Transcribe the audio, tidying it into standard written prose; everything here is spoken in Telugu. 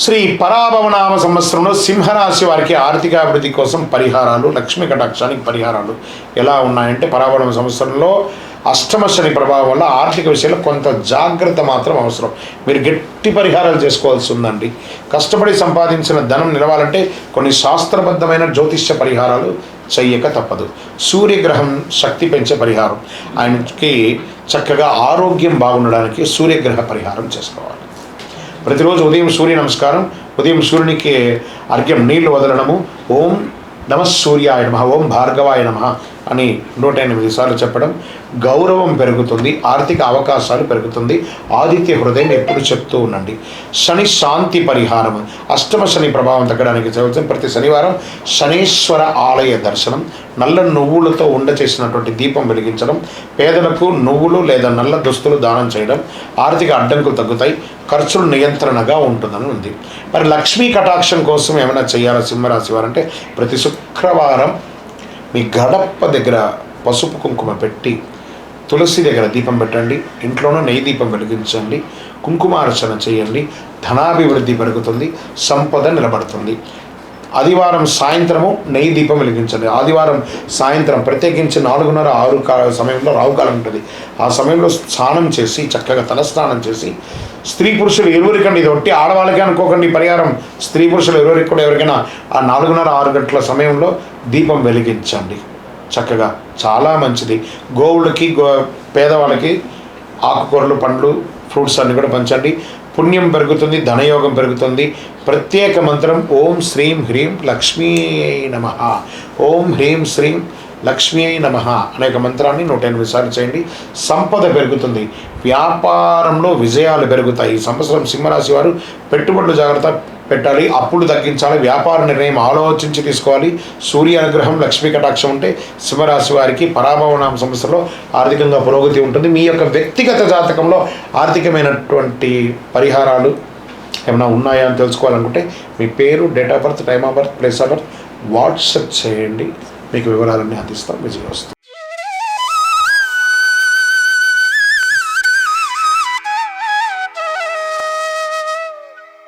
శ్రీ పరాభవనామ సంవత్సరంలో సింహరాశి వారికి ఆర్థికాభివృద్ధి కోసం పరిహారాలు, లక్ష్మీ కటాక్షానికి పరిహారాలు ఎలా ఉన్నాయంటే, పరాభవనామ సంవత్సరంలో అష్టమ శని ప్రభావం వల్ల ఆర్థిక విషయంలో కొంత జాగ్రత్త మాత్రం అవసరం. మీరు గట్టి పరిహారాలు చేసుకోవాల్సి ఉందండి. కష్టపడి సంపాదించిన ధనం నిలవాలంటే కొన్ని శాస్త్రబద్ధమైన జ్యోతిష్య పరిహారాలు చెయ్యక తప్పదు. సూర్యగ్రహం శక్తి పెంచే పరిహారం, ఆయనకి చక్కగా ఆరోగ్యం బాగుండడానికి సూర్యగ్రహ పరిహారం చేసుకోవాలి. ప్రతిరోజు ఉదయం సూర్య నమస్కారం, ఉదయం సూర్యునికి అర్ఘ్యం నీళ్లు వదలడము, ఓం నమ సూర్యాయ నమః, ఓం భార్గవాయ నమః అని 108 సార్లు చెప్పడం గౌరవం పెరుగుతుంది, ఆర్థిక అవకాశాలు పెరుగుతుంది. ఆదిత్య హృదయం ఎప్పుడు చెప్తూ ఉండండి. శని శాంతి పరిహారం, అష్టమ శని ప్రభావం తగ్గడానికి చదువుతాం. ప్రతి శనివారం శనేశ్వర ఆలయ దర్శనం, నల్ల నువ్వులతో చేసినటువంటి దీపం వెలిగించడం, పేదలకు నువ్వులు లేదా నల్ల దుస్తులు దానం చేయడం ఆర్థిక అడ్డంకులు తగ్గుతాయి, ఖర్చులు నియంత్రణగా ఉంటుందని ఉంది. మరి లక్ష్మీ కటాక్షం కోసం ఏమైనా చేయాలా సింహరాశి వారంటే, ప్రతి శుక్రవారం మీ గడప దగ్గర పసుపు కుంకుమ పెట్టి తులసి దగ్గర దీపం పెట్టండి, ఇంట్లోనూ నెయ్యి దీపం వెలిగించండి, కుంకుమార్చన చేయండి. ధనాభివృద్ధి పెరుగుతుంది, సంపద నిలబడుతుంది. ఆదివారం సాయంత్రము నెయ్యి దీపం వెలిగించండి. ఆదివారం సాయంత్రం ప్రత్యేకించి 4:30-6 సమయంలో రావుకాలం ఉంటుంది. ఆ సమయంలో స్నానం చేసి చక్కగా తలస్నానం చేసి, స్త్రీ పురుషులు ఇరువురికండి, ఇది ఒట్టి ఆడవాళ్ళకే అనుకోకండి పరిహారం, స్త్రీ పురుషులు ఇరువురికి కూడా ఎవరికైనా ఆ 4:30-6 గంటల సమయంలో దీపం వెలిగించండి. చక్కగా చాలా మంచిది. గోవులకి పేదవాళ్ళకి ఆకుకూరలు, పండ్లు, ఫ్రూట్స్ అన్నీ కూడా పంచండి. పుణ్యం పెరుగుతుంది, ధనయోగం పెరుగుతుంది. ప్రత్యేక మంత్రం ఓం శ్రీం హ్రీం లక్ష్మీ నమః, ఓం హ్రీం శ్రీం లక్ష్మీ నమః అనేక మంత్రాన్ని 108 సార్లు చేయండి. సంపద పెరుగుతుంది, వ్యాపారంలో విజయాలు పెరుగుతాయి. ఈ సంవత్సరం సింహరాశి వారు పెట్టుబడులు జాగ్రత్త పెట్టాలి, అప్పులు తగ్గించాలి, వ్యాపార నిర్ణయం ఆలోచించి తీసుకోవాలి. సూర్య అనుగ్రహం, లక్ష్మీ కటాక్షం ఉంటే సింహరాశి వారికి పరాభవనామ సంవత్సరంలో ఆర్థికంగా పురోగతి ఉంటుంది. మీ యొక్క వ్యక్తిగత జాతకంలో ఆర్థికమైనటువంటి పరిహారాలు ఏమైనా ఉన్నాయా అని తెలుసుకోవాలనుకుంటే మీ పేరు, date of birth, time of birth, place of birth WhatsApp చేయండి. మీకు వివరాలన్నీ అందిస్తాం. విజయవస్తు.